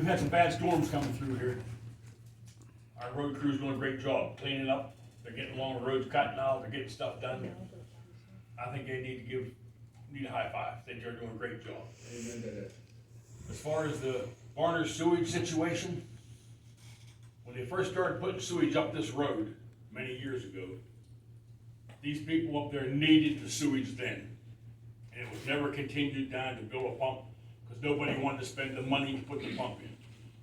had some bad storms coming through here. Our road crew's doing a great job cleaning up. They're getting along the roads, cutting out, they're getting stuff done. I think they need a high five. They're doing a great job. Amen to that. As far as the Varner sewage situation, when they first started putting sewage up this road many years ago, these people up there needed the sewage then. And it was never continued down to build a pump, because nobody wanted to spend the money to put the pump in.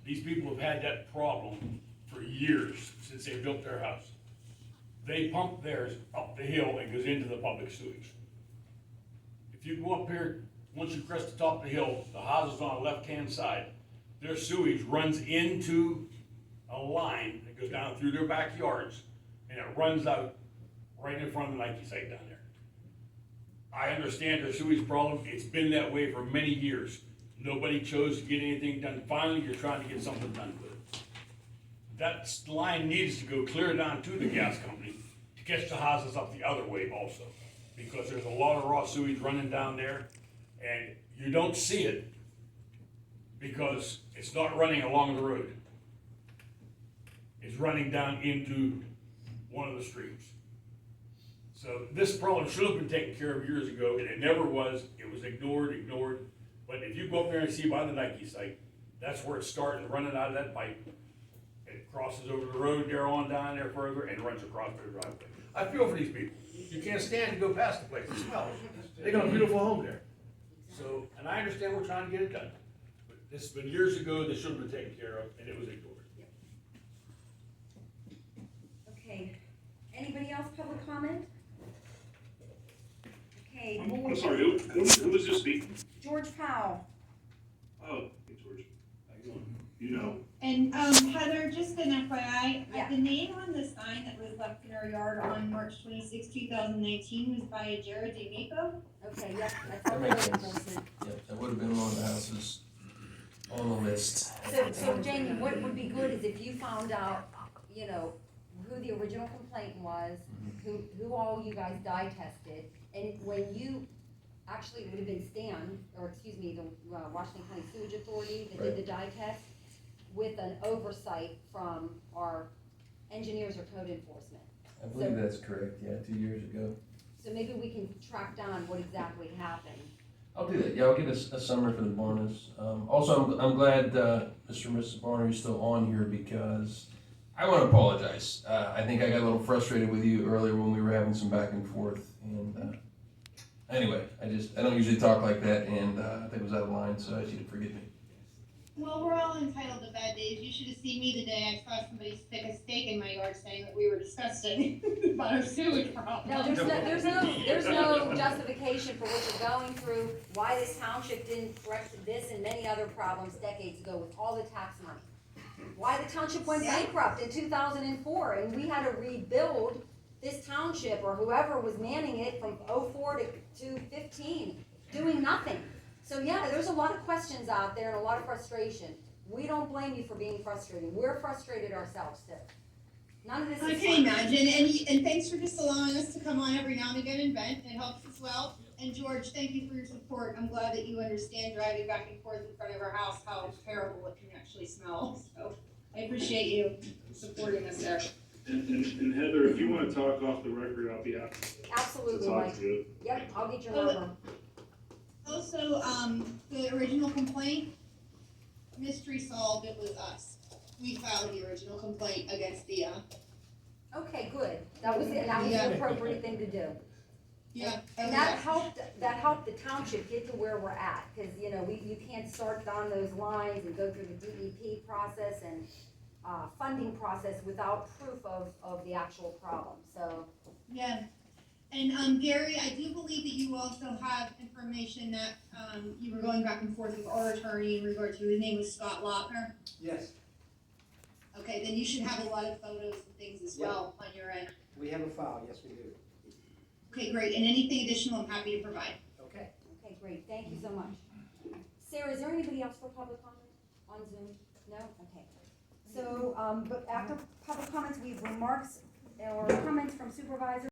These people have had that problem for years, since they built their house. They pump theirs up the hill and goes into the public sewage. If you go up here, once you crest the top of the hill, the houses on the left-hand side, their sewage runs into a line that goes down through their backyards, and it runs out right in front of the Nike site down there. I understand their sewage problem, it's been that way for many years. Nobody chose to get anything done. Finally, you're trying to get something done with it. That line needs to go clear down to the gas company to catch the houses up the other way also. Because there's a lot of raw sewage running down there, and you don't see it because it's not running along the road. It's running down into one of the streams. So this problem should have been taken care of years ago, and it never was. It was ignored. But if you go up there and see by the Nike site, that's where it's starting, running out of that pipe. It crosses over the road there on down there further and runs across their driveway. I feel for these people. You can't stand to go past the place, it smells. They got a beautiful home there. So, and I understand we're trying to get it done. But this has been years ago, this should have been taken care of, and it was ignored. Okay, anybody else public comment? Okay, I'm sorry, who was just speaking? George Powell. Oh, hey George, how you doing? You know, And Heather, just an FYI, Yeah. the name on the sign that was left in our yard on March 26, 2019 was by Jared DeMico. Okay, yep, that's That all makes code sense. enforcement. Yep, that would have been one of the houses on the list. So Jamie, what would be good is if you found out, you know, who the original complaint was, who all you guys dye tested, and when you, actually, it would have been Stan, or excuse me, the Washington County Sewage Authority that did the dye test, with an oversight from our engineers or code enforcement. I believe that's correct, yeah, 2 years ago. So maybe we can track down what exactly happened. I'll do that, yeah, I'll get a summary for the Barners. Also, I'm glad Mr. and Mrs. Barner is still on here because I want to apologize. I think I got a little frustrated with you earlier when we were having some back and forth, and anyway, I don't usually talk like that, and I think it was out of line, so I ask you to forgive me. Well, we're all entitled to bad days. You should have seen me the day I saw somebody stick a stake in my yard saying that we were disgusting about our sewage problem. No, there's no justification for what you're going through, why this township didn't correct this and many other problems decades ago with all the tax money. Why the township went bankrupt in 2004 and we had to rebuild this township or whoever was manning it from '04 to 15, doing nothing. So yeah, there's a lot of questions out there and a lot of frustration. We don't blame you for being frustrated. We're frustrated ourselves too. None of this I is can fun. imagine, and thanks for just allowing us to come on every now and again and vent. It helps as well. And George, thank you for your support. I'm glad that you understand driving back and forth in front of our house how terrible it can actually smell. So I appreciate you supporting us there. and Heather, if you wanna talk off the record, I'll be happy to Absolutely, talk Mike. to you. Yep, I'll get your Oh, number. Also, the original complaint, mystery solved, it was us. We filed the original complaint against the, Okay, good. That was the appropriate thing to do. yeah. And that helped the township get to where we're at, cause you know, you can't start down those lines and go through the DEP process and, funding process without proof of the actual problem, so. Yeah, and Gary, I do believe that you also have information that you were going back and forth with our attorney in regard to, his name was Scott Lochner. Yes, Okay, then you should have a lot of photos and things as well on your end. we have a file, yes, we do. Okay, great, and anything additional, I'm happy to provide. Okay. Okay, great, thank you so much. Sarah, is there anybody else for public comment on Zoom? No? Okay. So, but after public comments, we have remarks or comments from supervisors.